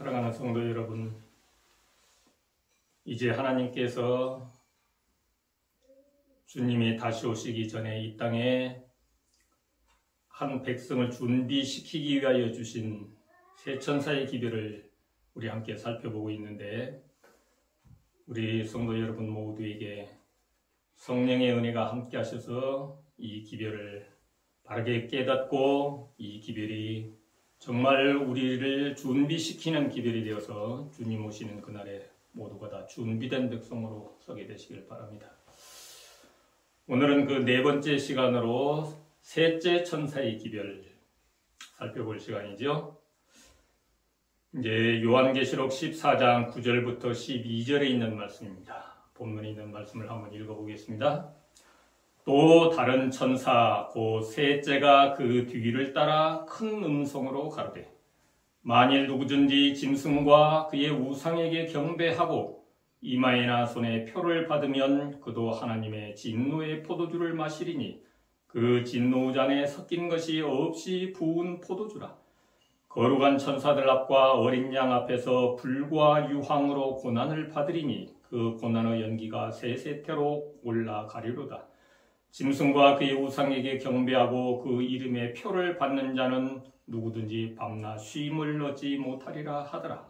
사랑하는 성도 여러분, 이제 하나님께서 주님이 다시 오시기 전에 이 땅에 한 백성을 준비시키기 위하여 주신 새 천사의 기별을 우리 함께 살펴보고 있는데, 우리 성도 여러분 모두에게 성령의 은혜가 함께 하셔서 이 기별을 바르게 깨닫고 이 기별이 정말 우리를 준비시키는 기별이 되어서 주님 오시는 그날에 모두가 다 준비된 백성으로 서게 되시길 바랍니다. 오늘은 그 네 번째 시간으로 셋째 천사의 기별 살펴볼 시간이죠. 이제 요한계시록 14장 9절부터 12절에 있는 말씀입니다. 본문에 있는 말씀을 한번 읽어보겠습니다. 또 다른 천사 곧 셋째가 그 뒤를 따라 큰 음성으로 가로되, 만일 누구든지 짐승과 그의 우상에게 경배하고 이마에나 손에 표를 받으면 그도 하나님의 진노의 포도주를 마시리니 그 진노잔에 섞인 것이 없이 부은 포도주라. 거룩한 천사들 앞과 어린 양 앞에서 불과 유황으로 고난을 받으리니 그 고난의 연기가 세세태로 올라가리로다. 짐승과 그의 우상에게 경배하고 그 이름의 표를 받는 자는 누구든지 밤낮 쉼을 얻지 못하리라 하더라.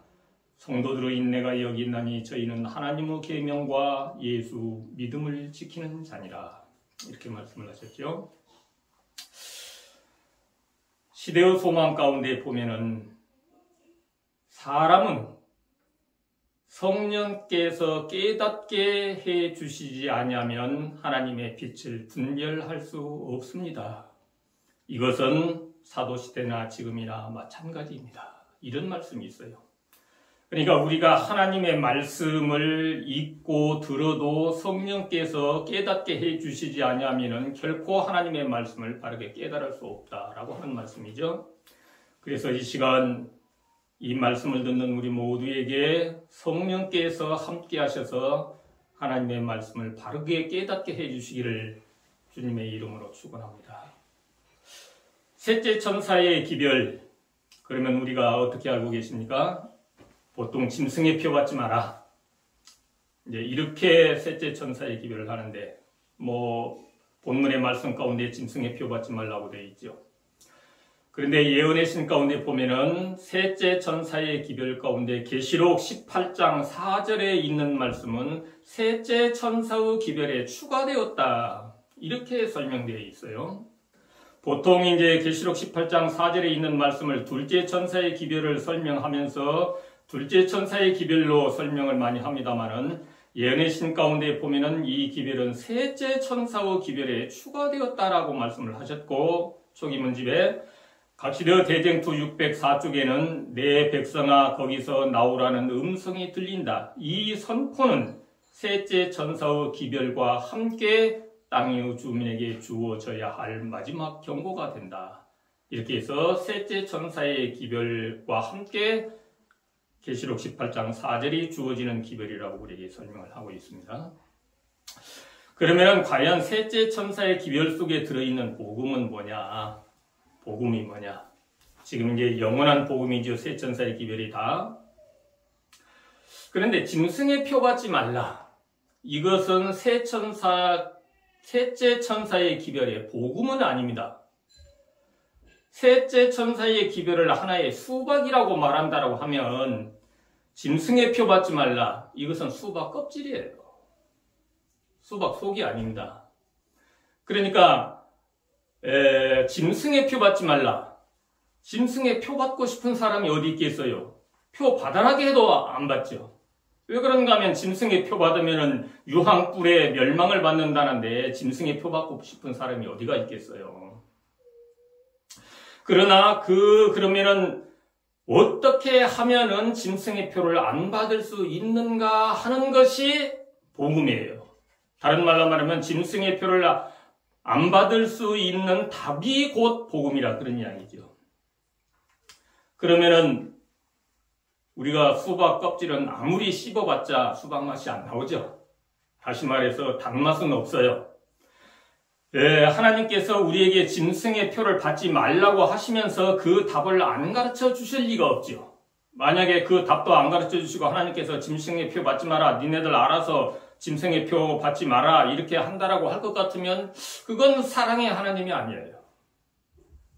성도들의 인내가 여기 있나니 저희는 하나님의 계명과 예수 믿음을 지키는 자니라. 이렇게 말씀을 하셨죠. 시대의 소망 가운데 보면은 사람은 성령께서 깨닫게 해 주시지 아니하면 하나님의 빛을 분별할 수 없습니다. 이것은 사도시대나 지금이나 마찬가지입니다. 이런 말씀이 있어요. 그러니까 우리가 하나님의 말씀을 읽고 들어도 성령께서 깨닫게 해 주시지 아니하면 결코 하나님의 말씀을 바르게 깨달을 수 없다라고 하는 말씀이죠. 그래서 이 시간 이 말씀을 듣는 우리 모두에게 성령께서 함께 하셔서 하나님의 말씀을 바르게 깨닫게 해 주시기를 주님의 이름으로 축원합니다. 셋째 천사의 기별, 그러면 우리가 어떻게 알고 계십니까? 보통 짐승의 표 받지 마라, 이제 이렇게 셋째 천사의 기별을 하는데, 본문의 말씀 가운데 짐승의 표 받지 말라고 되어 있죠. 그런데 예언의 신 가운데 보면은 셋째 천사의 기별 가운데 계시록 18장 4절에 있는 말씀은 셋째 천사의 기별에 추가되었다, 이렇게 설명되어 있어요. 보통 이제 계시록 18장 4절에 있는 말씀을 둘째 천사의 기별을 설명하면서 둘째 천사의 기별로 설명을 많이 합니다만은, 예언의 신 가운데 보면은 이 기별은 셋째 천사의 기별에 추가되었다라고 말씀을 하셨고, 초기문집에 각시되어 대쟁투 604쪽에는 내 백성아 거기서 나오라는 음성이 들린다. 이 선포는 셋째 천사의 기별과 함께 땅의 주민에게 주어져야 할 마지막 경고가 된다. 이렇게 해서 셋째 천사의 기별과 함께 계시록 18장 4절이 주어지는 기별이라고 우리에게 설명을 하고 있습니다. 그러면 과연 셋째 천사의 기별 속에 들어있는 복음은 뭐냐? 복음이 뭐냐? 지금 이제 영원한 복음이죠. 셋 천사의 기별이 다. 그런데 짐승의 표 받지 말라, 이것은 셋째 천사의 기별의 복음은 아닙니다. 셋째 천사의 기별을 하나의 수박이라고 말한다라고 하면 짐승의 표 받지 말라, 이것은 수박 껍질이에요. 수박 속이 아닙니다. 그러니까 짐승의 표 받지 말라. 짐승의 표 받고 싶은 사람이 어디 있겠어요? 표 받아라게 해도 안 받죠. 왜 그런가 하면 짐승의 표 받으면 유황불에 멸망을 받는다는데 짐승의 표 받고 싶은 사람이 어디가 있겠어요? 그러나 그러면은 어떻게 하면은 짐승의 표를 안 받을 수 있는가 하는 것이 복음이에요. 다른 말로 말하면 짐승의 표를 안 받을 수 있는 답이 곧 복음이라 그런 이야기죠. 그러면은 우리가 수박 껍질은 아무리 씹어봤자 수박 맛이 안 나오죠. 다시 말해서 단맛은 없어요. 하나님께서 우리에게 짐승의 표를 받지 말라고 하시면서 그 답을 안 가르쳐 주실 리가 없죠. 만약에 그 답도 안 가르쳐 주시고 하나님께서 짐승의 표 받지 마라, 니네들 알아서 짐승의 표 받지 마라 이렇게 한다라고 할 것 같으면 그건 사랑의 하나님이 아니에요.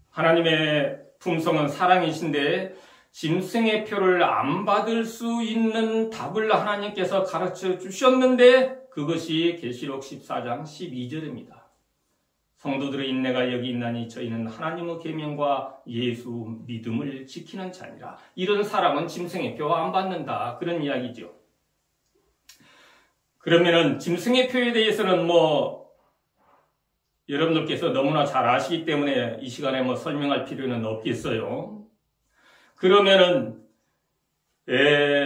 하나님의 품성은 사랑이신데 짐승의 표를 안 받을 수 있는 답을 하나님께서 가르쳐 주셨는데 그것이 계시록 14장 12절입니다. 성도들의 인내가 여기 있나니 저희는 하나님의 계명과 예수 믿음을 지키는 자니라. 이런 사람은 짐승의 표 안 받는다. 그런 이야기죠. 그러면은 짐승의 표에 대해서는 여러분들께서 너무나 잘 아시기 때문에 이 시간에 설명할 필요는 없겠어요. 그러면은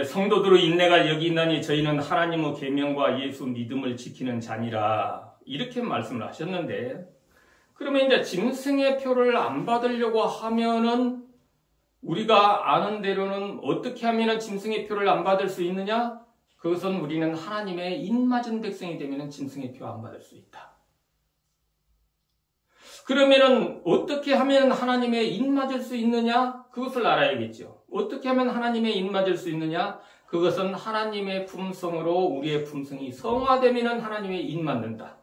성도들의 인내가 여기 있나니 저희는 하나님의 계명과 예수 믿음을 지키는 자니라. 이렇게 말씀을 하셨는데 그러면 이제 짐승의 표를 안 받으려고 하면은 우리가 아는 대로는 어떻게 하면은 짐승의 표를 안 받을 수 있느냐? 그것은 우리는 하나님의 인맞은 백성이 되면은 짐승의 표 안 받을 수 있다. 그러면은 어떻게 하면 하나님의 인맞을 수 있느냐? 그것을 알아야겠죠. 어떻게 하면 하나님의 인맞을 수 있느냐? 그것은 하나님의 품성으로 우리의 품성이 성화되면은 하나님의 인맞는다.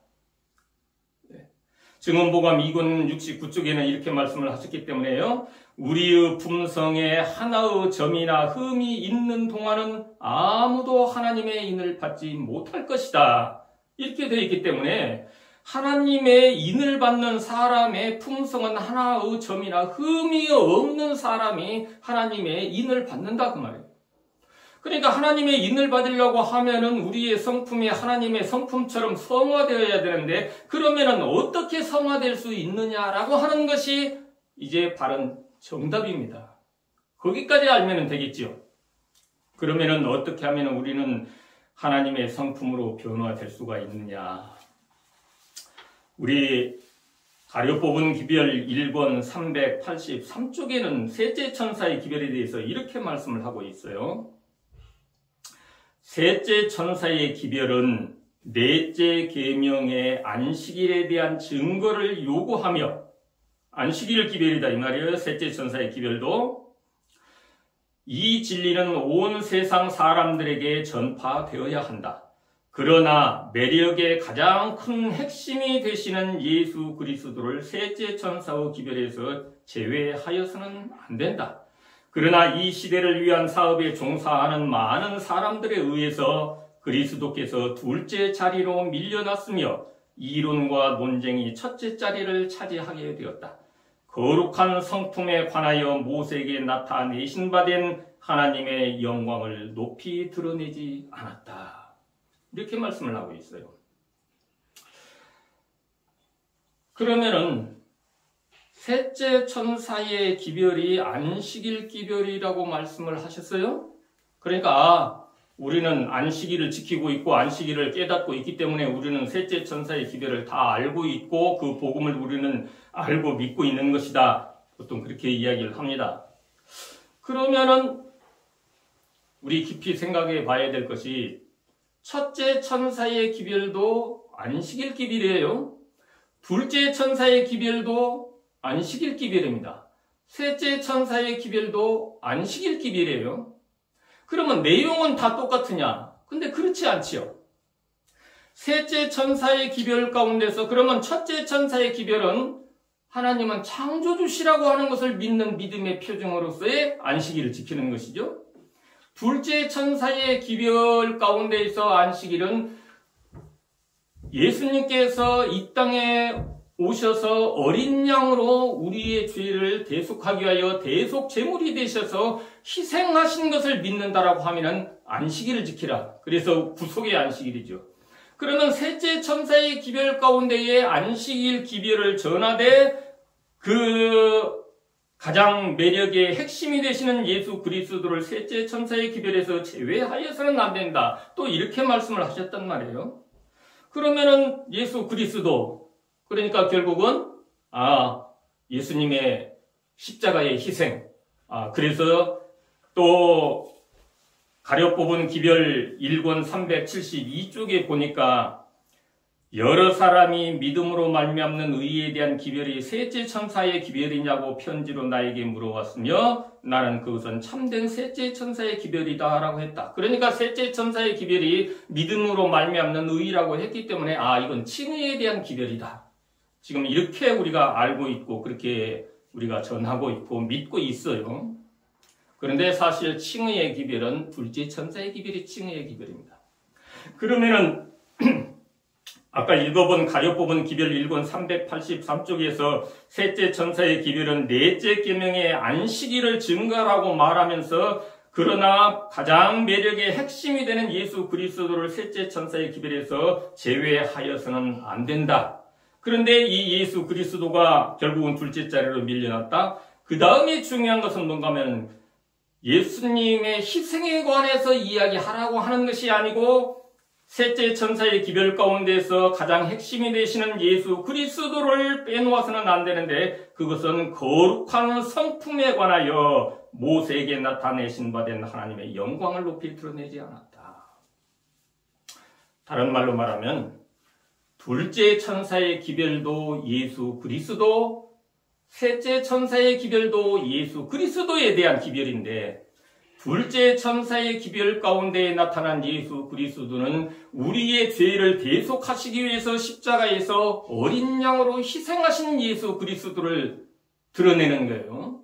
증언보감 2권 69쪽에는 이렇게 말씀을 하셨기 때문에요. 우리의 품성에 하나의 점이나 흠이 있는 동안은 아무도 하나님의 인을 받지 못할 것이다. 이렇게 되어 있기 때문에 하나님의 인을 받는 사람의 품성은 하나의 점이나 흠이 없는 사람이 하나님의 인을 받는다 그 말이에요. 그러니까 하나님의 인을 받으려고 하면은 우리의 성품이 하나님의 성품처럼 성화되어야 되는데 그러면은 어떻게 성화될 수 있느냐라고 하는 것이 이제 바른 정답입니다. 거기까지 알면 되겠죠. 그러면은 어떻게 하면 우리는 하나님의 성품으로 변화될 수가 있느냐. 우리 가려 뽑은 기별 1권 383쪽에는 셋째 천사의 기별에 대해서 이렇게 말씀을 하고 있어요. 셋째 천사의 기별은 넷째 계명의 안식일에 대한 증거를 요구하며 안식일 기별이다 이 말이에요. 셋째 천사의 기별도 이 진리는 온 세상 사람들에게 전파되어야 한다. 그러나 매력의 가장 큰 핵심이 되시는 예수 그리스도를 셋째 천사의 기별에서 제외하여서는 안 된다. 그러나 이 시대를 위한 사업에 종사하는 많은 사람들에 의해서 그리스도께서 둘째 자리로 밀려났으며 이론과 논쟁이 첫째 자리를 차지하게 되었다. 거룩한 성품에 관하여 모세에게 나타내신 바 된 하나님의 영광을 높이 드러내지 않았다. 이렇게 말씀을 하고 있어요. 그러면은 셋째 천사의 기별이 안식일 기별이라고 말씀을 하셨어요. 그러니까 우리는 안식일을 지키고 있고 안식일을 깨닫고 있기 때문에 우리는 셋째 천사의 기별을 다 알고 있고 그 복음을 우리는 알고 믿고 있는 것이다. 보통 그렇게 이야기를 합니다. 그러면은 우리 깊이 생각해 봐야 될 것이 첫째 천사의 기별도 안식일 기별이에요. 둘째 천사의 기별도 안식일 기별입니다. 셋째 천사의 기별도 안식일 기별이에요. 그러면 내용은 다 똑같으냐? 근데 그렇지 않지요. 셋째 천사의 기별 가운데서 그러면 첫째 천사의 기별은 하나님은 창조주시라고 하는 것을 믿는 믿음의 표정으로서의 안식일을 지키는 것이죠. 둘째 천사의 기별 가운데에서 안식일은 예수님께서 이 땅에 오셔서 어린 양으로 우리의 죄를 대속하기 위하여 대속 제물이 되셔서 희생하신 것을 믿는다라고 하면은 안식일을 지키라. 그래서 구속의 안식일이죠. 그러면 셋째 천사의 기별 가운데에 안식일 기별을 전하되 그 가장 매력의 핵심이 되시는 예수 그리스도를 셋째 천사의 기별에서 제외하여서는 안 된다. 또 이렇게 말씀을 하셨단 말이에요. 그러면은 예수 그리스도 그러니까 결국은 예수님의 십자가의 희생 그래서 또 가려 뽑은 기별 1권 372쪽에 보니까 여러 사람이 믿음으로 말미암는 의에 대한 기별이 셋째 천사의 기별이냐고 편지로 나에게 물어왔으며 나는 그것은 참된 셋째 천사의 기별이다 라고 했다. 그러니까 셋째 천사의 기별이 믿음으로 말미암는 의라고 했기 때문에 이건 칭의에 대한 기별이다. 지금 이렇게 우리가 알고 있고 그렇게 우리가 전하고 있고 믿고 있어요. 그런데 사실 칭의의 기별은 둘째 천사의 기별이 칭의의 기별입니다. 그러면은 아까 읽어본 가려 뽑은 기별 1권 383쪽에서 셋째 천사의 기별은 넷째 계명의 안식일을 증거라고 말하면서 그러나 가장 매력의 핵심이 되는 예수 그리스도를 셋째 천사의 기별에서 제외하여서는 안 된다. 그런데 이 예수 그리스도가 결국은 둘째 자리로 밀려났다. 그 다음에 중요한 것은 뭔가 하면 예수님의 희생에 관해서 이야기하라고 하는 것이 아니고 셋째 천사의 기별 가운데서 가장 핵심이 되시는 예수 그리스도를 빼놓아서는 안 되는데 그것은 거룩한 성품에 관하여 모세에게 나타내신 바 된 하나님의 영광을 높이 드러내지 않았다. 다른 말로 말하면 둘째 천사의 기별도 예수 그리스도, 셋째 천사의 기별도 예수 그리스도에 대한 기별인데 둘째 천사의 기별 가운데 나타난 예수 그리스도는 우리의 죄를 대속하시기 위해서 십자가에서 어린 양으로 희생하신 예수 그리스도를 드러내는 거예요.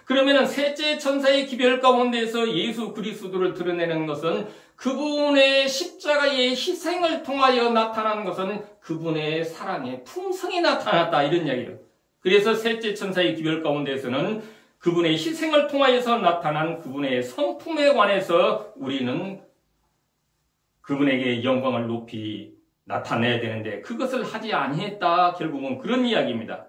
그러면 셋째 천사의 기별 가운데서 예수 그리스도를 드러내는 것은 그분의 십자가의 희생을 통하여 나타난 것은 그분의 사랑의 품성이 나타났다 이런 이야기예요. 그래서 셋째 천사의 기별 가운데서는 그분의 희생을 통하여서 나타난 그분의 성품에 관해서 우리는 그분에게 영광을 높이 나타내야 되는데 그것을 하지 아니했다. 결국은 그런 이야기입니다.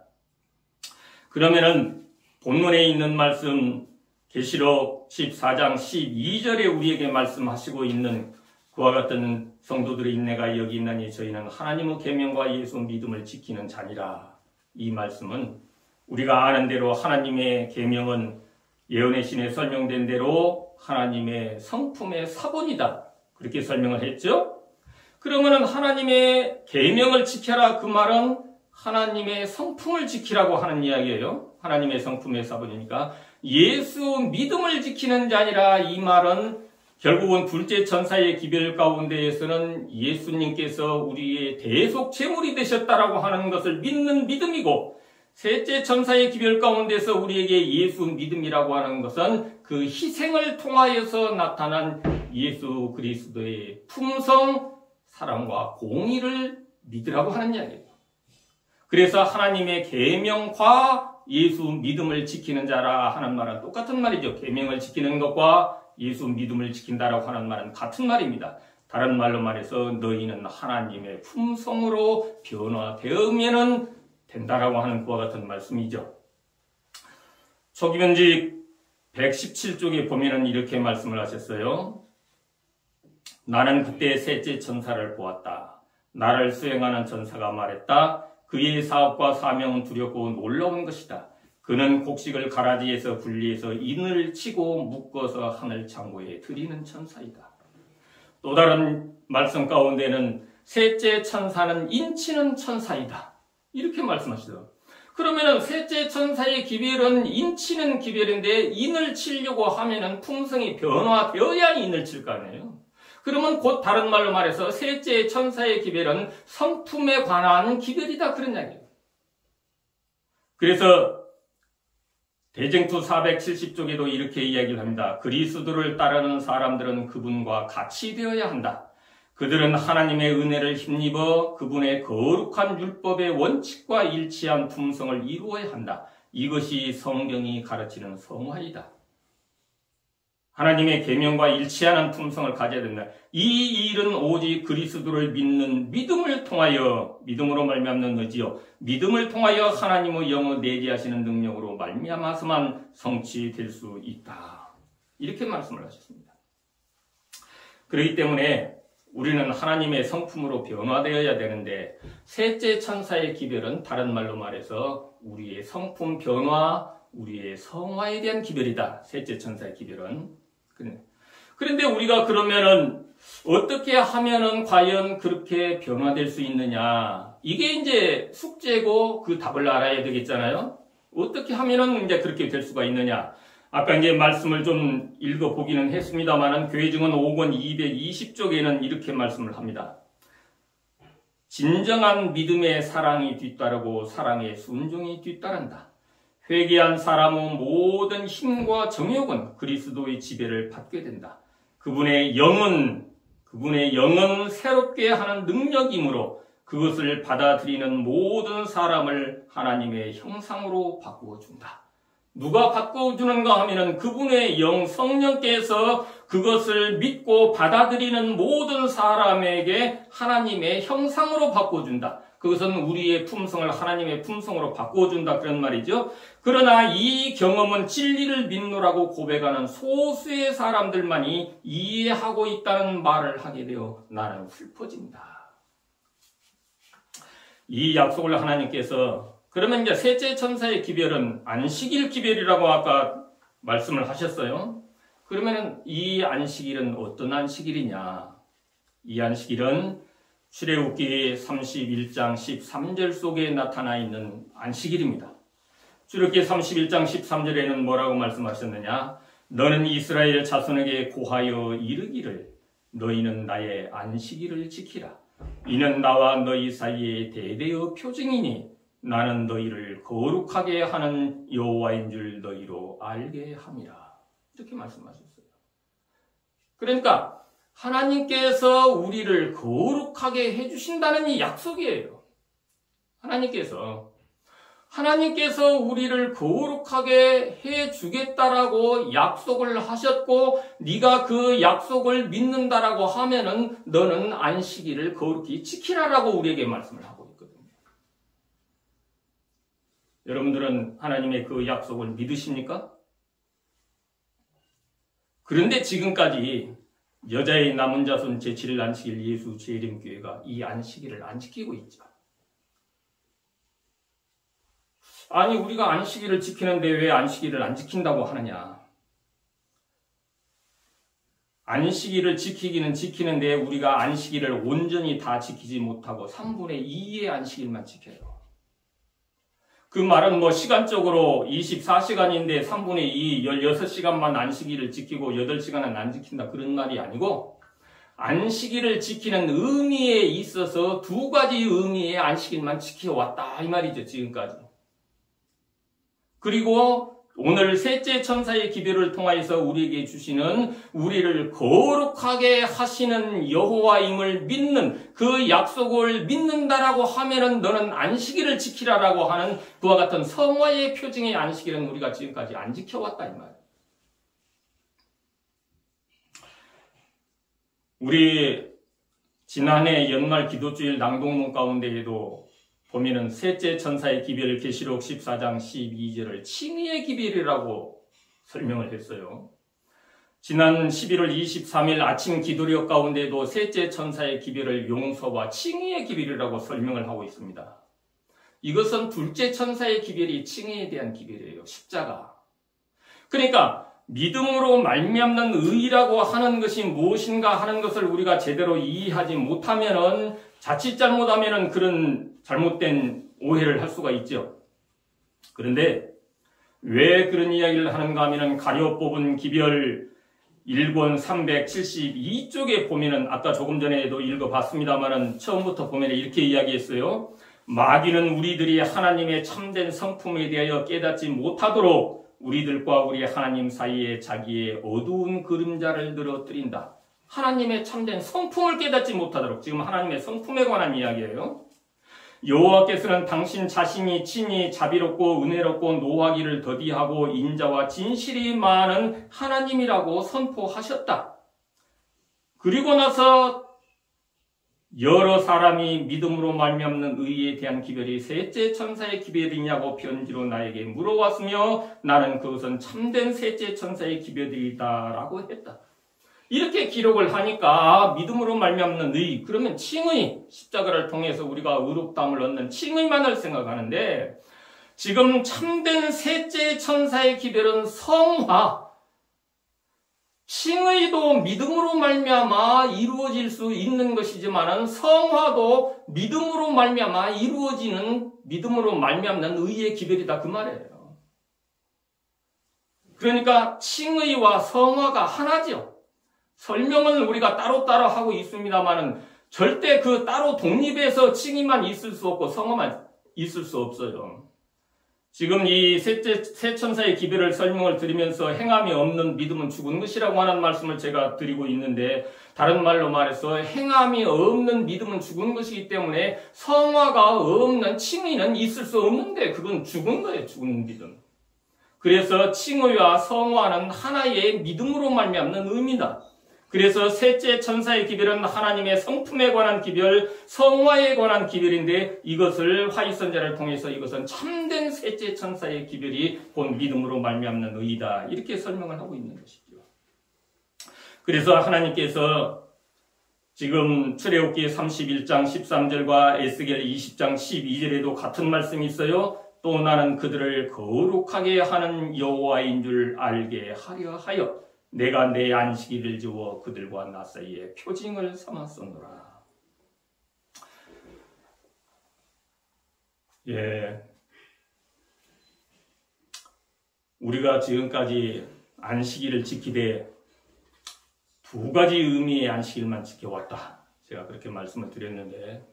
그러면은 본문에 있는 말씀 계시록 14장 12절에 우리에게 말씀하시고 있는 그와 같은 성도들의 인내가 여기 있나니 저희는 하나님의 계명과 예수 믿음을 지키는 자니라. 이 말씀은 우리가 아는 대로 하나님의 계명은 예언의 신에 설명된 대로 하나님의 성품의 사본이다. 그렇게 설명을 했죠. 그러면 하나님의 계명을 지켜라 그 말은 하나님의 성품을 지키라고 하는 이야기예요. 하나님의 성품의 사본이니까 예수 믿음을 지키는 자니라 이 말은 결국은 둘째 천사의 기별 가운데에서는 예수님께서 우리의 대속 제물이 되셨다라고 하는 것을 믿는 믿음이고 셋째 천사의 기별 가운데서 우리에게 예수 믿음이라고 하는 것은 그 희생을 통하여서 나타난 예수 그리스도의 품성, 사랑과 공의를 믿으라고 하는 이야기예요. 그래서 하나님의 계명과 예수 믿음을 지키는 자라 하는 말은 똑같은 말이죠. 계명을 지키는 것과 예수 믿음을 지킨다라고 하는 말은 같은 말입니다. 다른 말로 말해서 너희는 하나님의 품성으로 변화되면은 된다라고 하는 그와 같은 말씀이죠. 초기면직 117쪽에 보면은 이렇게 말씀을 하셨어요. 나는 그때 셋째 천사를 보았다. 나를 수행하는 천사가 말했다. 그의 사업과 사명은 두렵고 놀라운 것이다. 그는 곡식을 가라지에서 분리해서 인을 치고 묶어서 하늘 창고에 들이는 천사이다. 또 다른 말씀 가운데는 셋째 천사는 인치는 천사이다. 이렇게 말씀하시죠. 그러면은 셋째 천사의 기별은 인치는 기별인데 인을 치려고 하면은 품성이 변화되어야 인을 칠 거 아니에요. 그러면 곧 다른 말로 말해서 셋째 천사의 기별은 성품에 관한 기별이다 그런 이야기예요. 그래서 대쟁투 470쪽에도 이렇게 이야기를 합니다. 그리스도를 따르는 사람들은 그분과 같이 되어야 한다. 그들은 하나님의 은혜를 힘입어 그분의 거룩한 율법의 원칙과 일치한 품성을 이루어야 한다. 이것이 성경이 가르치는 성화이다. 하나님의 계명과 일치하는 품성을 가져야 된다. 이 일은 오직 그리스도를 믿는 믿음을 통하여 믿음으로 말미암는 의지요. 믿음을 통하여 하나님의 영을 내재하시는 능력으로 말미암아서만 성취될 수 있다. 이렇게 말씀을 하셨습니다. 그렇기 때문에 우리는 하나님의 성품으로 변화되어야 되는데 셋째 천사의 기별은 다른 말로 말해서 우리의 성품 변화, 우리의 성화에 대한 기별이다. 셋째 천사의 기별은. 그런데 우리가 그러면은 어떻게 하면은 과연 그렇게 변화될 수 있느냐? 이게 이제 숙제고 그 답을 알아야 되겠잖아요? 어떻게 하면은 이제 그렇게 될 수가 있느냐? 아까 이제 말씀을 좀 읽어보기는 했습니다만은 교회증언 5권 220쪽에는 이렇게 말씀을 합니다. 진정한 믿음의 사랑이 뒤따르고 사랑의 순종이 뒤따른다. 회개한 사람의 모든 힘과 정욕은 그리스도의 지배를 받게 된다. 그분의 영은 새롭게 하는 능력이므로 그것을 받아들이는 모든 사람을 하나님의 형상으로 바꾸어 준다. 누가 바꿔주는가 하면은 그분의 영 성령께서 그것을 믿고 받아들이는 모든 사람에게 하나님의 형상으로 바꿔준다. 그것은 우리의 품성을 하나님의 품성으로 바꿔준다 그런 말이죠. 그러나 이 경험은 진리를 믿노라고 고백하는 소수의 사람들만이 이해하고 있다는 말을 하게 되어 나는 슬퍼진다. 이 약속을 하나님께서 그러면 이제 셋째 천사의 기별은 안식일 기별이라고 아까 말씀을 하셨어요. 그러면 이 안식일은 어떤 안식일이냐? 이 안식일은 출애굽기 31장 13절 속에 나타나 있는 안식일입니다. 출애굽기 31장 13절에는 뭐라고 말씀하셨느냐? 너는 이스라엘 자손에게 고하여 이르기를 너희는 나의 안식일을 지키라. 이는 나와 너희 사이에 대대의 표징이니 나는 너희를 거룩하게 하는 여호와인 줄 너희로 알게 함이라. 이렇게 말씀하셨어요. 그러니까 하나님께서 우리를 거룩하게 해주신다는 이 약속이에요. 하나님께서 우리를 거룩하게 해주겠다라고 약속을 하셨고 네가 그 약속을 믿는다라고 하면은 너는 안식일을 거룩히 지키라라고 우리에게 말씀을 하고 있거든요. 여러분들은 하나님의 그 약속을 믿으십니까? 그런데 지금까지 여자의 남은 자손 제7일 안식일 예수 재림교회가 이 안식일을 안 지키고 있죠. 아니 우리가 안식일을 지키는데 왜 안식일을 안 지킨다고 하느냐. 안식일을 지키기는 지키는데 우리가 안식일을 온전히 다 지키지 못하고 3분의 2의 안식일만 지켜요. 그 말은 시간적으로 24시간인데 3분의 2, 16시간만 안식일을 지키고 8시간은 안 지킨다 그런 말이 아니고 안식일을 지키는 의미에 있어서 2가지 의미의 안식일만 지켜왔다 이 말이죠 지금까지. 그리고 오늘 셋째 천사의 기별을 통하여서 우리에게 주시는 우리를 거룩하게 하시는 여호와임을 믿는 그 약속을 믿는다라고 하면은 너는 안식일을 지키라라고 하는 그와 같은 성화의 표징의 안식일은 우리가 지금까지 안 지켜왔다 이 말이에요. 우리 지난해 연말 기도주일 낭독문 가운데에도 보면은 셋째 천사의 기별 계시록 14장 12절을 칭의의 기별이라고 설명을 했어요. 지난 11월 23일 아침 기도력 가운데도 셋째 천사의 기별을 용서와 칭의의 기별이라고 설명을 하고 있습니다. 이것은 둘째 천사의 기별이 칭의에 대한 기별이에요. 십자가. 그러니까 믿음으로 말미암는 의라고 하는 것이 무엇인가 하는 것을 우리가 제대로 이해하지 못하면은 자칫 잘못하면은 그런 잘못된 오해를 할 수가 있죠. 그런데 왜 그런 이야기를 하는가 하면은 가려 뽑은 기별 1권 372쪽에 보면은 아까 조금 전에도 읽어봤습니다만은 처음부터 보면 이렇게 이야기했어요. 마귀는 우리들이 하나님의 참된 성품에 대하여 깨닫지 못하도록 우리들과 우리 하나님 사이에 자기의 어두운 그림자를 늘어뜨린다. 하나님의 참된 성품을 깨닫지 못하도록, 지금 하나님의 성품에 관한 이야기예요. 여호와께서는 당신 자신이 친히 자비롭고 은혜롭고 노하기를 더디하고 인자와 진실이 많은 하나님이라고 선포하셨다. 그리고 나서 여러 사람이 믿음으로 말미암는 의에 대한 기별이 셋째 천사의 기별이냐고 편지로 나에게 물어왔으며 나는 그것은 참된 셋째 천사의 기별이다라고 했다. 이렇게 기록을 하니까 믿음으로 말미암는 의, 그러면 칭의, 십자가를 통해서 우리가 의롭다함을 얻는 칭의만을 생각하는데 지금 참된 셋째 천사의 기별은 성화, 칭의도 믿음으로 말미암아 이루어질 수 있는 것이지만은 성화도 믿음으로 말미암아 이루어지는 믿음으로 말미암는 의의 기별이다 그 말이에요. 그러니까 칭의와 성화가 하나죠. 설명은 우리가 따로따로 하고 있습니다만은 절대 그 따로 독립해서 칭의만 있을 수 없고 성화만 있을 수 없어요. 지금 이 세 천사의 기별을 설명을 드리면서 행함이 없는 믿음은 죽은 것이라고 하는 말씀을 제가 드리고 있는데, 다른 말로 말해서 행함이 없는 믿음은 죽은 것이기 때문에 성화가 없는 칭의는 있을 수 없는데 그건 죽은 거예요. 죽은 믿음. 그래서 칭의와 성화는 하나의 믿음으로 말미암는 의미다. 그래서 셋째 천사의 기별은 하나님의 성품에 관한 기별, 성화에 관한 기별인데, 이것을 화이선자를 통해서 이것은 참된 셋째 천사의 기별이 곧 믿음으로 말미암는 의이다, 이렇게 설명을 하고 있는 것이죠. 그래서 하나님께서 지금 출애굽기 31장 13절과 에스겔 20장 12절에도 같은 말씀이 있어요. 또 나는 그들을 거룩하게 하는 여호와인 줄 알게 하려 하여 내가 내 안식일을 주어 그들과 나 사이에 표징을 삼았었노라. 우리가 지금까지 안식일을 지키되 두 가지 의미의 안식일만 지켜왔다. 제가 그렇게 말씀을 드렸는데,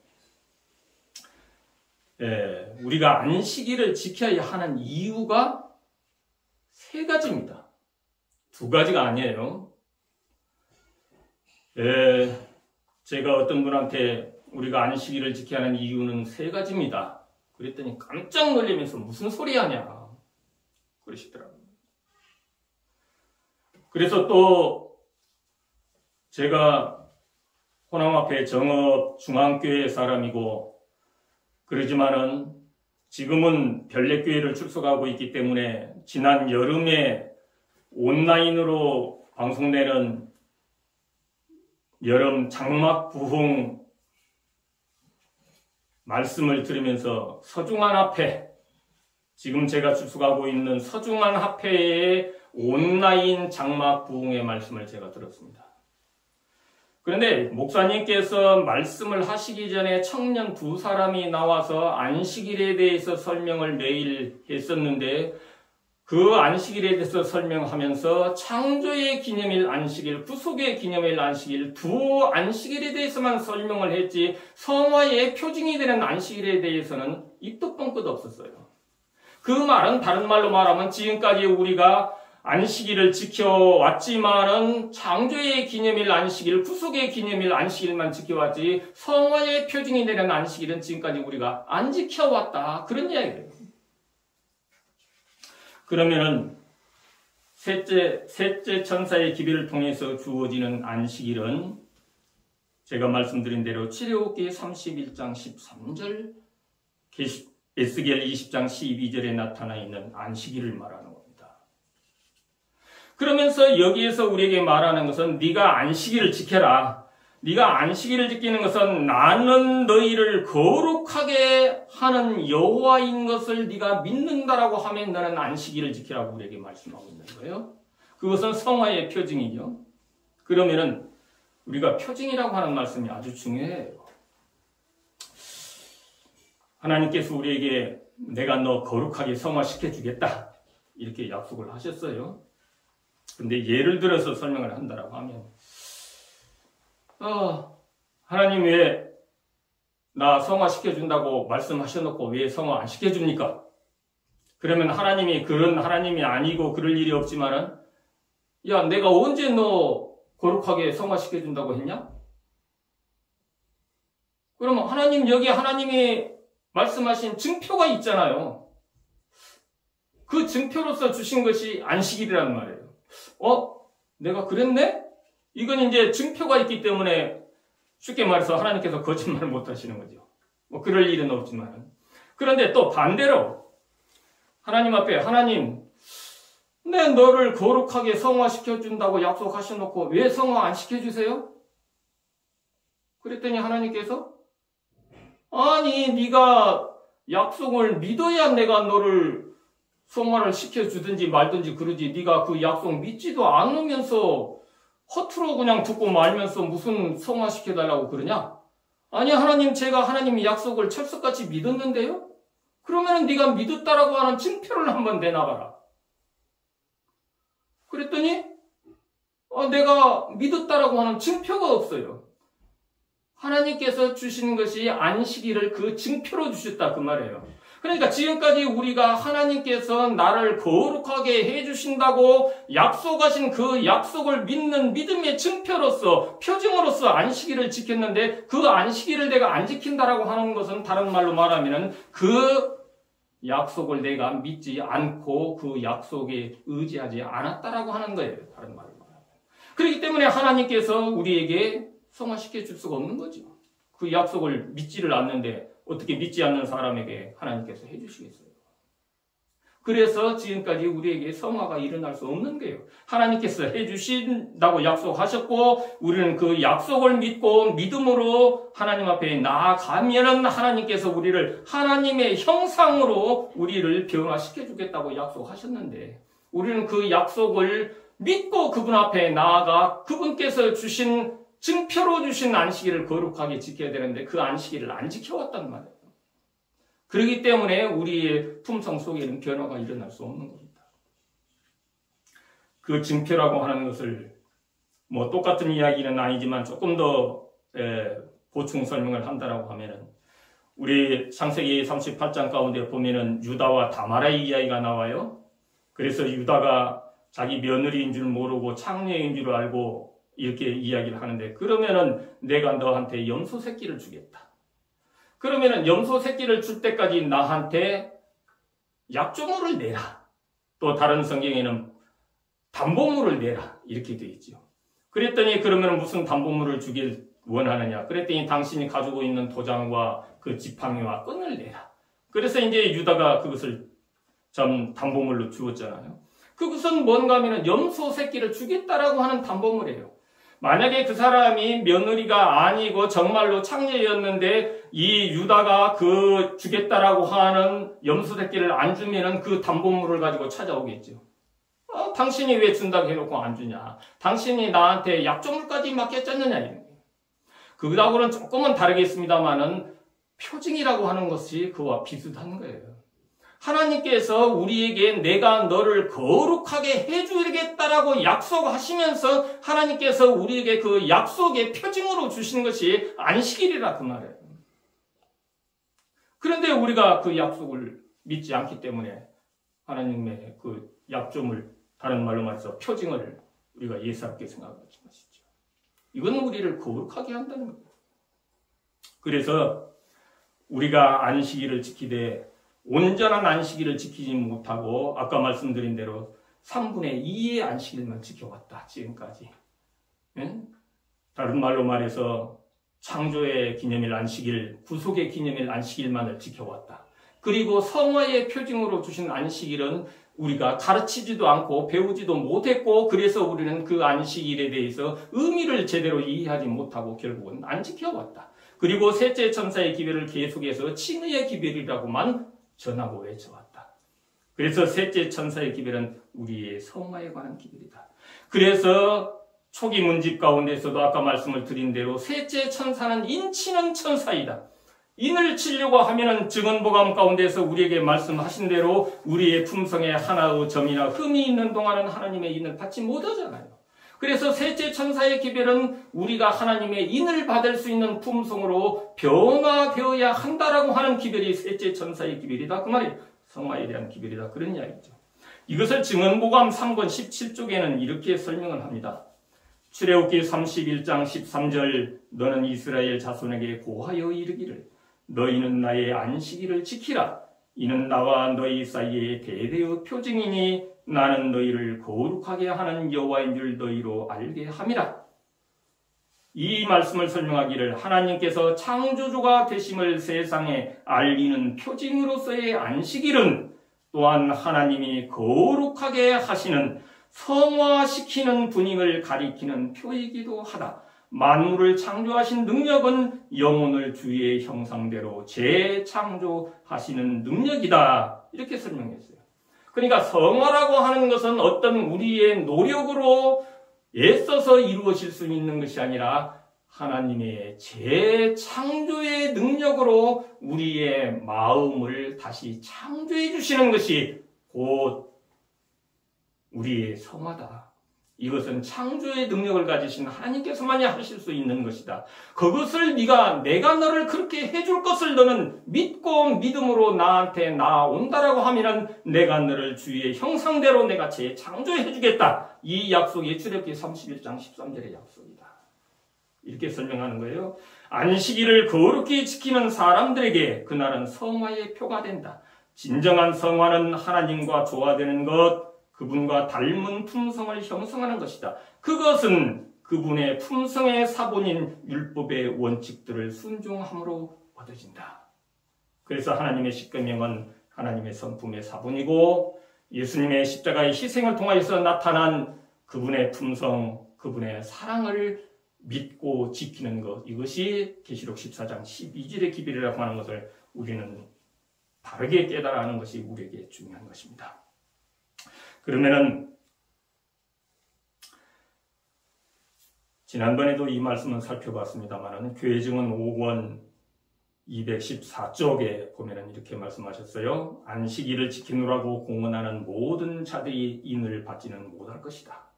우리가 안식일을 지켜야 하는 이유가 세 가지입니다. 두 가지가 아니에요. 제가 어떤 분한테 우리가 안식일을 지켜야 하는 이유는 세 가지입니다. 그랬더니 깜짝 놀라면서 무슨 소리 하냐 그러시더라고요. 그래서 또 제가 호남 앞에 정읍 중앙교회 사람이고, 그러지만은 지금은 별내교회를 출석하고 있기 때문에 지난 여름에 온라인으로 방송되는 여름 장막 부흥 말씀을 들으면서 서중한 합회, 지금 제가 출석하고 있는 서중한 합회의 온라인 장막 부흥의 말씀을 제가 들었습니다. 그런데 목사님께서 말씀을 하시기 전에 청년 두 사람이 나와서 안식일에 대해서 설명을 매일 했었는데, 그 안식일에 대해서 설명하면서 창조의 기념일 안식일, 구속의 기념일 안식일, 두 안식일에 대해서만 설명을 했지 성화의 표징이 되는 안식일에 대해서는 입도 뻥끗 없었어요. 그 말은 다른 말로 말하면 지금까지 우리가 안식일을 지켜왔지만은 창조의 기념일 안식일, 구속의 기념일 안식일만 지켜왔지 성화의 표징이 되는 안식일은 지금까지 우리가 안 지켜왔다, 그런 이야기예요. 그러면은 셋째 천사의 기별을 통해서 주어지는 안식일은 제가 말씀드린 대로 출애굽기 31장 13절, 에스겔 20장 12절에 나타나 있는 안식일을 말하는 겁니다. 그러면서 여기에서 우리에게 말하는 것은 네가 안식일을 지켜라. 네가 안식일을 지키는 것은 나는 너희를 거룩하게 하는 여호와인 것을 네가 믿는다라고 하면 너는 안식일을 지키라고 우리에게 말씀하고 있는 거예요. 그것은 성화의 표징이죠. 그러면은 우리가 표징이라고 하는 말씀이 아주 중요해요. 하나님께서 우리에게 내가 너 거룩하게 성화시켜주겠다, 이렇게 약속을 하셨어요. 근데 예를 들어서 설명을 한다라고 하면, 하나님 왜 나 성화 시켜준다고 말씀하셔놓고 왜 성화 안 시켜줍니까? 그러면 하나님이 그런 하나님이 아니고 그럴 일이 없지만은, 야, 내가 언제 너 거룩하게 성화 시켜준다고 했냐? 그러면 하나님, 여기 하나님이 말씀하신 증표가 있잖아요. 그 증표로서 주신 것이 안식일이란 말이에요. 내가 그랬네? 이건 이제 증표가 있기 때문에 쉽게 말해서 하나님께서 거짓말을 못 하시는 거죠. 뭐 그럴 일은 없지만. 그런데 또 반대로 하나님 앞에, 하나님, 내 너를 거룩하게 성화시켜준다고 약속하셔놓고 왜 성화 안 시켜주세요? 그랬더니 하나님께서, 아니, 네가 약속을 믿어야 내가 너를 성화를 시켜주든지 말든지 그러지, 네가 그 약속 믿지도 않으면서 허투루 그냥 듣고 말면서 무슨 성화시켜달라고 그러냐? 아니, 하나님, 제가 하나님의 약속을 철석같이 믿었는데요? 그러면 네가 믿었다라고 하는 증표를 한번 내놔봐라. 그랬더니 내가 믿었다라고 하는 증표가 없어요. 하나님께서 주신 것이 안식일을 그 증표로 주셨다 그 말이에요. 그러니까 지금까지 우리가 하나님께서 나를 거룩하게 해주신다고 약속하신 그 약속을 믿는 믿음의 증표로서, 표징으로서 안식일을 지켰는데, 그 안식일을 내가 안 지킨다라고 하는 것은 다른 말로 말하면 그 약속을 내가 믿지 않고 그 약속에 의지하지 않았다라고 하는 거예요. 다른 말로 말하면. 그렇기 때문에 하나님께서 우리에게 성화시켜 줄 수가 없는 거죠. 그 약속을 믿지를 않는데 어떻게 믿지 않는 사람에게 하나님께서 해주시겠어요? 그래서 지금까지 우리에게 성화가 일어날 수 없는 거예요. 하나님께서 해주신다고 약속하셨고 우리는 그 약속을 믿고 믿음으로 하나님 앞에 나아가면 하나님께서 우리를 하나님의 형상으로 우리를 변화시켜 주겠다고 약속하셨는데 우리는 그 약속을 믿고 그분 앞에 나아가 그분께서 주신 증표로 주신 안식일을 거룩하게 지켜야 되는데 그 안식일을 안 지켜왔단 말이에요. 그렇기 때문에 우리의 품성 속에는 변화가 일어날 수 없는 겁니다. 그 증표라고 하는 것을 똑같은 이야기는 아니지만 조금 더 보충 설명을 한다라고 하면은 우리 창세기 38장 가운데 보면은 유다와 다말의 이야기가 나와요. 그래서 유다가 자기 며느리인 줄 모르고 창녀인 줄 알고 이렇게 이야기를 하는데 그러면은 내가 너한테 염소 새끼를 주겠다. 그러면은 염소 새끼를 줄 때까지 나한테 약조물을 내라. 또 다른 성경에는 담보물을 내라. 이렇게 되어 있죠. 그랬더니 그러면 무슨 담보물을 주길 원하느냐. 그랬더니 당신이 가지고 있는 도장과 그 지팡이와 끈을 내라. 그래서 이제 유다가 그것을 좀 담보물로 주었잖아요. 그것은 뭔가 하면 염소 새끼를 주겠다라고 하는 담보물이에요. 만약에 그 사람이 며느리가 아니고 정말로 창녀였는데 이 유다가 그 주겠다라고 하는 염소 새끼를 안 주면은 그 담보물을 가지고 찾아오겠죠. 당신이 왜 준다고 해놓고 안 주냐? 당신이 나한테 약조물까지 맡겼잖느냐? 그거하고는 조금은 다르겠습니다만은 표징이라고 하는 것이 그와 비슷한 거예요. 하나님께서 우리에게 내가 너를 거룩하게 해주겠다라고 약속하시면서 하나님께서 우리에게 그 약속의 표징으로 주시는 것이 안식일이라 그 말이에요. 그런데 우리가 그 약속을 믿지 않기 때문에 하나님의 그 약점을 다른 말로 말해서 표징을 우리가 예사롭게 생각하는 것이죠. 이건 우리를 거룩하게 한다는 겁니다. 그래서 우리가 안식일을 지키되 온전한 안식일을 지키지 못하고 아까 말씀드린 대로 3분의 2의 안식일만 지켜왔다. 지금까지. 다른 말로 말해서 창조의 기념일 안식일, 구속의 기념일 안식일만을 지켜왔다. 그리고 성화의 표징으로 주신 안식일은 우리가 가르치지도 않고 배우지도 못했고 그래서 우리는 그 안식일에 대해서 의미를 제대로 이해하지 못하고 결국은 안 지켜왔다. 그리고 셋째 천사의 기별을 계속해서 칭의의 기별이라고만 전하고 외쳐왔다. 그래서 셋째 천사의 기별은 우리의 성화에 관한 기별이다. 그래서 초기 문집 가운데서도 아까 말씀을 드린 대로 셋째 천사는 인치는 천사이다. 인을 치려고 하면은 증언보감 가운데서 우리에게 말씀하신 대로 우리의 품성에 하나의 점이나 흠이 있는 동안은 하나님의 인을 받지 못하잖아요. 그래서 셋째 천사의 기별은 우리가 하나님의 인을 받을 수 있는 품성으로 변화되어야 한다라고 하는 기별이 셋째 천사의 기별이다. 그 말이 성화에 대한 기별이다. 그런 이야기죠. 이것을 증언보감 3권 17쪽에는 이렇게 설명을 합니다. 출애굽기 31장 13절 너는 이스라엘 자손에게 고하여 이르기를 너희는 나의 안식일을 지키라. 이는 나와 너희 사이에 대대의 표징이니 나는 너희를 거룩하게 하는 여호와인 줄 너희로 알게 함이라. 이 말씀을 설명하기를 하나님께서 창조주가 되심을 세상에 알리는 표징으로서의 안식일은 또한 하나님이 거룩하게 하시는 성화시키는 분임을 가리키는 표이기도 하다. 만물을 창조하신 능력은 영혼을 주의 형상대로 재창조하시는 능력이다. 이렇게 설명했어요. 그러니까 성화라고 하는 것은 어떤 우리의 노력으로 애써서 이루어질 수 있는 것이 아니라 하나님의 재창조의 능력으로 우리의 마음을 다시 창조해 주시는 것이 곧 우리의 성화다. 이것은 창조의 능력을 가지신 하나님께서만이 하실 수 있는 것이다. 그것을 내가 너를 그렇게 해줄 것을 너는 믿고 믿음으로 나한테 나온다라고 하면은 내가 너를 주의 형상대로 내가 재창조해 주겠다. 이 약속이 출애굽기 31장 13절의 약속이다. 이렇게 설명하는 거예요. 안식일을 거룩히 지키는 사람들에게 그날은 성화의 표가 된다. 진정한 성화는 하나님과 조화되는 것, 그분과 닮은 품성을 형성하는 것이다. 그것은 그분의 품성의 사본인 율법의 원칙들을 순종함으로 얻어진다. 그래서 하나님의 십계명은 하나님의 성품의 사본이고 예수님의 십자가의 희생을 통하여서 나타난 그분의 품성, 그분의 사랑을 믿고 지키는 것, 이것이 계시록 14장 12절의 기별이라고 하는 것을 우리는 바르게 깨달아 하는 것이 우리에게 중요한 것입니다. 그러면은 지난번에도 이 말씀은 살펴봤습니다만 교회증언 5권 214쪽에 보면은 이렇게 말씀하셨어요. 안식일을 지키느라고 공언하는 모든 자들이 인을 받지는 못할 것이다.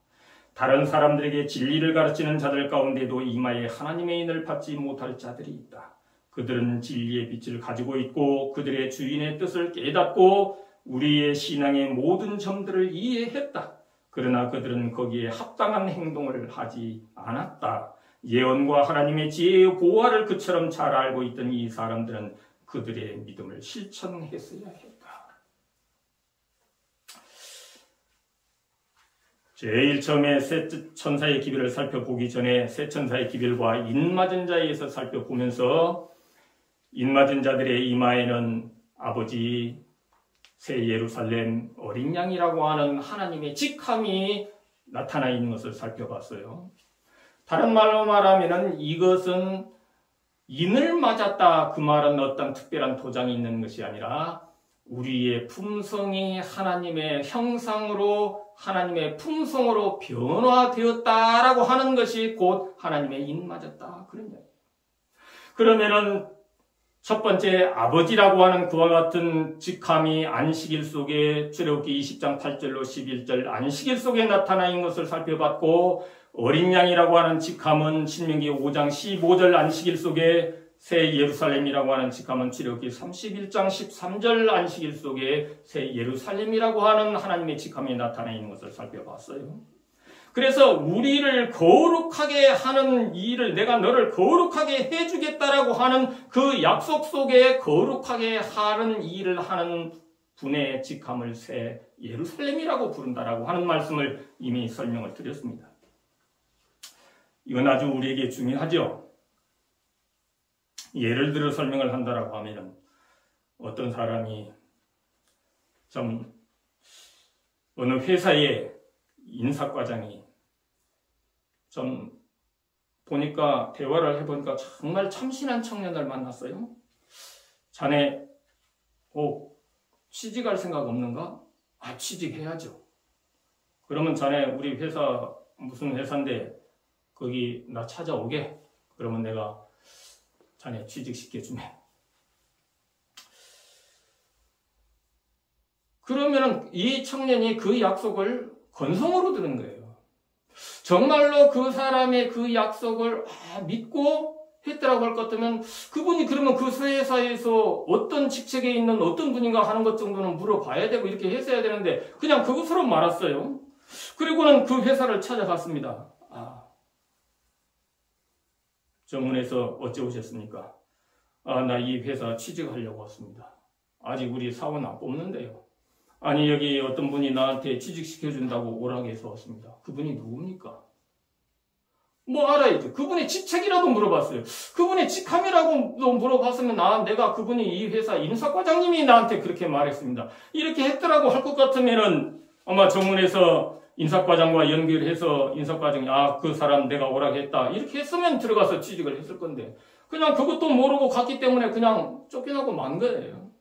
다른 사람들에게 진리를 가르치는 자들 가운데도 이마에 하나님의 인을 받지 못할 자들이 있다. 그들은 진리의 빛을 가지고 있고 그들의 주인의 뜻을 깨닫고 우리의 신앙의 모든 점들을 이해했다. 그러나 그들은 거기에 합당한 행동을 하지 않았다. 예언과 하나님의 지혜의 보화를 그처럼 잘 알고 있던 이 사람들은 그들의 믿음을 실천했어야 했다. 제일 처음에 새 천사의 기별을 살펴보기 전에 새 천사의 기별과 인맞은 자에서 살펴보면서 인맞은 자들의 이마에는 아버지 새 예루살렘 어린 양이라고 하는 하나님의 직함이 나타나 있는 것을 살펴봤어요. 다른 말로 말하면 이것은 인을 맞았다. 그 말은 어떤 특별한 도장이 있는 것이 아니라 우리의 품성이 하나님의 형상으로 하나님의 품성으로 변화되었다라고 하는 것이 곧 하나님의 인 맞았다. 그런 얘기예요. 그러면은 첫 번째 아버지라고 하는 그와 같은 직함이 안식일 속에 출애굽기 20장 8절로 11절 안식일 속에 나타나 있는 것을 살펴봤고 어린 양이라고 하는 직함은 신명기 5장 15절 안식일 속에 새 예루살렘이라고 하는 직함은 출애굽기 31장 13절 안식일 속에 새 예루살렘이라고 하는 하나님의 직함이 나타나 있는 것을 살펴봤어요. 그래서 우리를 거룩하게 하는 일을 내가 너를 거룩하게 해주겠다라고 하는 그 약속 속에 거룩하게 하는 일을 하는 분의 직함을 새 예루살렘이라고 부른다라고 하는 말씀을 이미 설명을 드렸습니다. 이건 아주 우리에게 중요하죠. 예를 들어 설명을 한다라고 하면 어떤 사람이 좀 어느 회사의 인사과장이 좀 보니까 대화를 해보니까 정말 참신한 청년을 만났어요. 자네 취직할 생각 없는가? 취직해야죠. 그러면 자네 우리 회사 무슨 회사인데 거기 나 찾아오게. 그러면 내가 자네 취직시켜주네. 그러면은 이 청년이 그 약속을 건성으로 들은 거예요. 정말로 그 사람의 그 약속을 믿고 했더라고 할 것 같으면 그분이 그러면 그 회사에서 어떤 직책에 있는 어떤 분인가 하는 것 정도는 물어봐야 되고 이렇게 했어야 되는데 그냥 그것으로 말았어요. 그리고는 그 회사를 찾아갔습니다. 정문에서 어째 오셨습니까? 나 이 회사 취직하려고 왔습니다. 아직 우리 사원 안 뽑는데요. 아니 여기 어떤 분이 나한테 취직시켜준다고 오라고 해서 왔습니다. 그분이 누굽니까? 알아야죠. 그분의 직책이라도 물어봤어요. 그분의 직함이라고 물어봤으면 내가 그분이 이 회사 인사과장님이 나한테 그렇게 말했습니다. 이렇게 했더라고 할 것 같으면은 아마 정문에서 인사과장과 연결해서 인사과장이 그 사람 내가 오라고 했다. 이렇게 했으면 들어가서 취직을 했을 건데 그냥 그것도 모르고 갔기 때문에 그냥 쫓겨나고 만 거예요.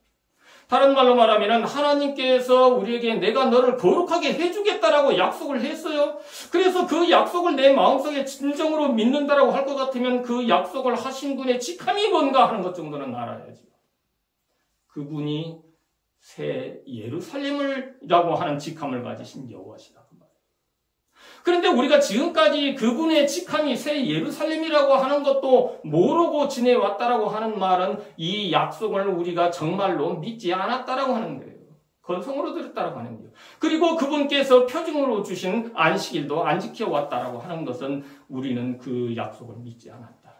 다른 말로 말하면 하나님께서 우리에게 내가 너를 거룩하게 해주겠다라고 약속을 했어요. 그래서 그 약속을 내 마음속에 진정으로 믿는다라고 할 것 같으면 그 약속을 하신 분의 직함이 뭔가 하는 것 정도는 알아야죠. 그분이 새 예루살렘이라고 하는 직함을 가지신 여호와시다. 그런데 우리가 지금까지 그분의 직함이 새 예루살렘이라고 하는 것도 모르고 지내왔다라고 하는 말은 이 약속을 우리가 정말로 믿지 않았다라고 하는 거예요. 건성으로 들었다라고 하는 거예요. 그리고 그분께서 표징으로 주신 안식일도 안 지켜왔다라고 하는 것은 우리는 그 약속을 믿지 않았다.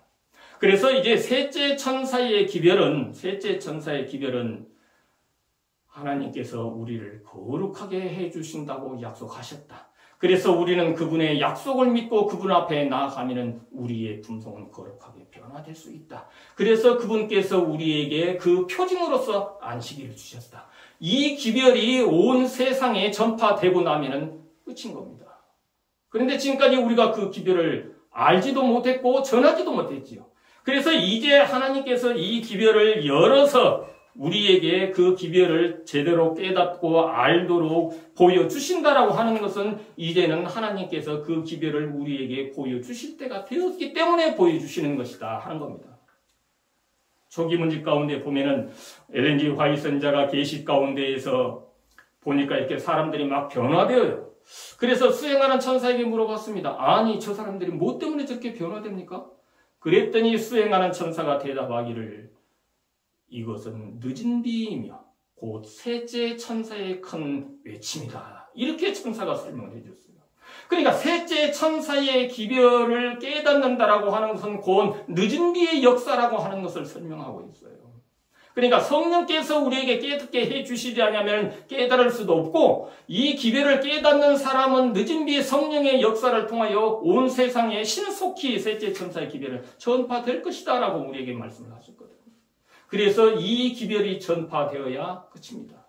그래서 이제 셋째 천사의 기별은 하나님께서 우리를 거룩하게 해주신다고 약속하셨다. 그래서 우리는 그분의 약속을 믿고 그분 앞에 나아가면 우리의 품성은 거룩하게 변화될 수 있다. 그래서 그분께서 우리에게 그 표징으로서 안식일을 주셨다. 이 기별이 온 세상에 전파되고 나면 끝인 겁니다. 그런데 지금까지 우리가 그 기별을 알지도 못했고 전하지도 못했지요. 그래서 이제 하나님께서 이 기별을 열어서 우리에게 그 기별을 제대로 깨닫고 알도록 보여주신다라고 하는 것은 이제는 하나님께서 그 기별을 우리에게 보여주실 때가 되었기 때문에 보여주시는 것이다 하는 겁니다. 초기 문집 가운데 보면은 엘렌 G 화이트 선자가 계시 가운데에서 보니까 이렇게 사람들이 막 변화되어요. 그래서 수행하는 천사에게 물어봤습니다. 아니, 저 사람들이 뭐 때문에 저렇게 변화됩니까? 그랬더니 수행하는 천사가 대답하기를 이것은 늦은 비이며 곧 셋째 천사의 큰 외침이다. 이렇게 천사가 설명을 해줬어요. 그러니까 셋째 천사의 기별을 깨닫는다라고 하는 것은 곧 늦은 비의 역사라고 하는 것을 설명하고 있어요. 그러니까 성령께서 우리에게 깨닫게 해주시지 않으면 깨달을 수도 없고 이 기별을 깨닫는 사람은 늦은 비의 성령의 역사를 통하여 온 세상에 신속히 셋째 천사의 기별을 전파될 것이다 라고 우리에게 말씀을 하셨거든요. 그래서 이 기별이 전파되어야 끝입니다.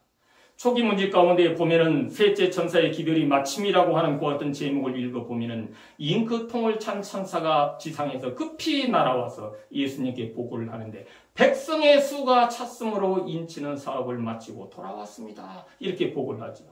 초기 문집 가운데 보면은 셋째 천사의 기별이 마침이라고 하는 그 어떤 제목을 읽어보면은 잉크통을 찬 천사가 지상에서 급히 날아와서 예수님께 보고를 하는데 백성의 수가 찼으므로 인치는 사업을 마치고 돌아왔습니다. 이렇게 보고를 하죠.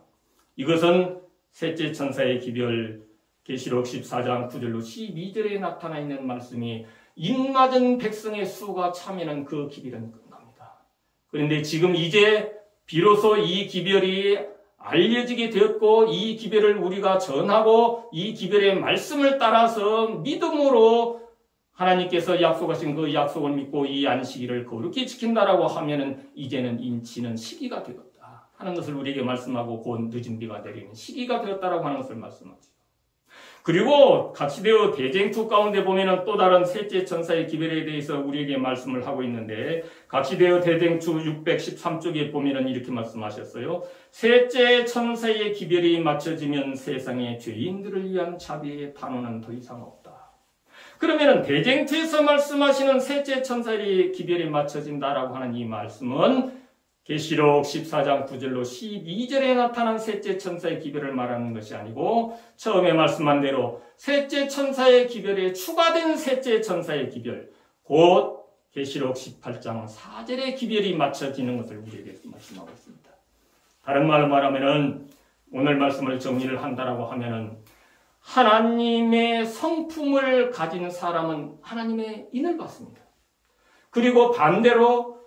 이것은 셋째 천사의 기별 계시록 14장 9절로 12절에 나타나 있는 말씀이 인맞은 백성의 수가 차면은 그 기별은 끝납니다. 그런데 지금 이제 비로소 이 기별이 알려지게 되었고 이 기별을 우리가 전하고 이 기별의 말씀을 따라서 믿음으로 하나님께서 약속하신 그 약속을 믿고 이 안식일을 거룩히 지킨다라고 하면은 이제는 인치는 시기가 되었다 하는 것을 우리에게 말씀하고 곧 늦은 비가 내리는 시기가 되었다라고 하는 것을 말씀하죠. 그리고 가시되어 대쟁투 가운데 보면은 또 다른 셋째 천사의 기별에 대해서 우리에게 말씀을 하고 있는데 가시되어 대쟁투 613쪽에 보면은 이렇게 말씀하셨어요. 셋째 천사의 기별이 맞춰지면 세상의 죄인들을 위한 자비의 단어는 더 이상 없다. 그러면은 대쟁투에서 말씀하시는 셋째 천사의 기별이 맞춰진다라고 하는 이 말씀은 계시록 14장 9절로 12절에 나타난 셋째 천사의 기별을 말하는 것이 아니고 처음에 말씀한 대로 셋째 천사의 기별에 추가된 셋째 천사의 기별, 곧 계시록 18장 4절의 기별이 맞춰지는 것을 우리에게 말씀하고 있습니다. 다른 말로 말하면은 오늘 말씀을 정리를 한다라고 하면은 하나님의 성품을 가진 사람은 하나님의 인을 받습니다. 그리고 반대로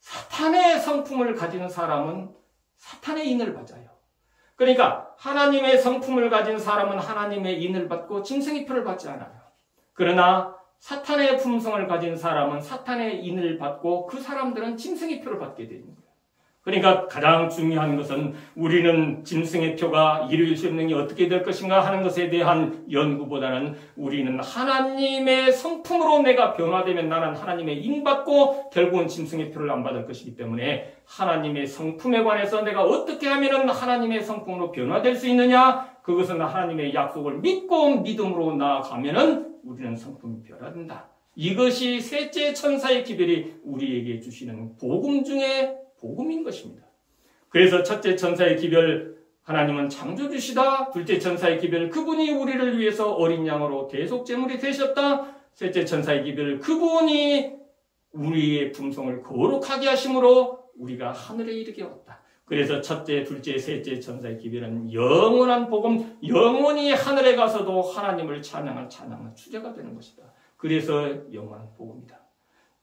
사탄의 성품을 가진 사람은 사탄의 인을 받아요. 그러니까 하나님의 성품을 가진 사람은 하나님의 인을 받고 짐승의 표를 받지 않아요. 그러나 사탄의 품성을 가진 사람은 사탄의 인을 받고 그 사람들은 짐승의 표를 받게 되는 거예요. 그러니까 가장 중요한 것은 우리는 짐승의 표가 일요일 수행이 어떻게 될 것인가 하는 것에 대한 연구보다는 우리는 하나님의 성품으로 내가 변화되면 나는 하나님의 인받고 결국은 짐승의 표를 안 받을 것이기 때문에 하나님의 성품에 관해서 내가 어떻게 하면 하나님의 성품으로 변화될 수 있느냐, 그것은 하나님의 약속을 믿고 믿음으로 나아가면 우리는 성품이 변화된다. 이것이 셋째 천사의 기별이 우리에게 주시는 복음 중에 복음인 것입니다. 그래서 첫째 천사의 기별 하나님은 창조주시다. 둘째 천사의 기별 그분이 우리를 위해서 어린 양으로 대속제물이 되셨다. 셋째 천사의 기별 그분이 우리의 품성을 거룩하게 하심으로 우리가 하늘에 이르게 왔다. 그래서 첫째, 둘째, 셋째 천사의 기별은 영원한 복음, 영원히 하늘에 가서도 하나님을 찬양할 주제가 되는 것이다. 그래서 영원한 복음이다.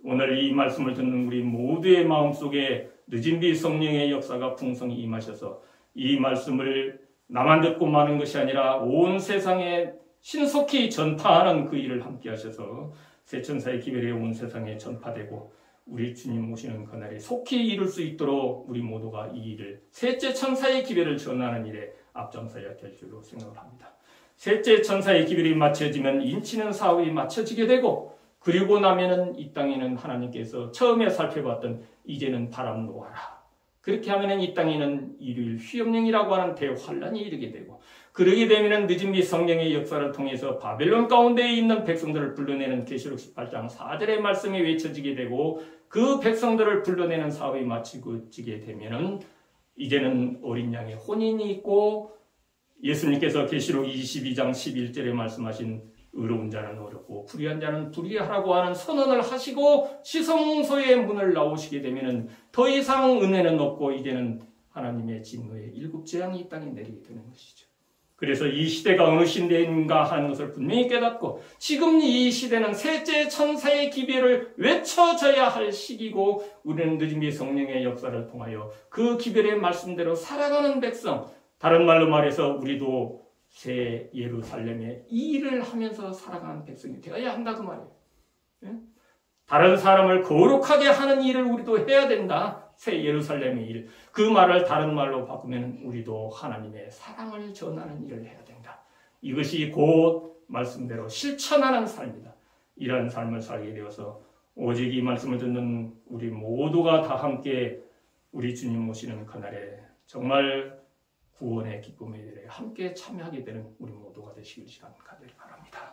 오늘 이 말씀을 듣는 우리 모두의 마음속에 늦은 비 성령의 역사가 풍성히 임하셔서 이 말씀을 나만 듣고 마는 것이 아니라 온 세상에 신속히 전파하는 그 일을 함께 하셔서 새 천사의 기별이 온 세상에 전파되고 우리 주님 오시는 그날에 속히 이룰 수 있도록 우리 모두가 이 일을 셋째 천사의 기별을 전하는 일에 앞장서야 될 줄로 생각을 합니다. 셋째 천사의 기별이 맞춰지면 인치는 사업이 맞춰지게 되고 그리고 나면은 이 땅에는 하나님께서 처음에 살펴봤던 이제는 바람 놓아라. 그렇게 하면은 이 땅에는 일요일 휘엄령이라고 하는 대환란이 이르게 되고 그러게 되면은 늦은 비 성령의 역사를 통해서 바벨론 가운데에 있는 백성들을 불러내는 계시록 18장 4절의 말씀이 외쳐지게 되고 그 백성들을 불러내는 사업이 마치게 되면은 이제는 어린 양의 혼인이 있고 예수님께서 계시록 22장 11절에 말씀하신 의로운 자는 어렵고 불의한 자는 불의하라고 하는 선언을 하시고 시성소의 문을 나오시게 되면은 더 이상 은혜는 없고 이제는 하나님의 진노의 일곱 재앙이 이 땅에 내리게 되는 것이죠. 그래서 이 시대가 어느 시대인가 하는 것을 분명히 깨닫고 지금 이 시대는 셋째 천사의 기별을 외쳐져야 할 시기고 우리는 늦은 비 성령의 역사를 통하여 그 기별의 말씀대로 살아가는 백성, 다른 말로 말해서 우리도 새 예루살렘의 이 일을 하면서 살아가는 백성이 되어야 한다 그 말이에요. 다른 사람을 거룩하게 하는 일을 우리도 해야 된다. 새 예루살렘의 일. 그 말을 다른 말로 바꾸면 우리도 하나님의 사랑을 전하는 일을 해야 된다. 이것이 곧 말씀대로 실천하는 삶이다. 이런 삶을 살게 되어서 오직 이 말씀을 듣는 우리 모두가 다 함께 우리 주님 오시는 그날에 정말 구원의 기쁨의 일에 함께 참여하게 되는 우리 모두가 되시길 시간 가지기 바랍니다.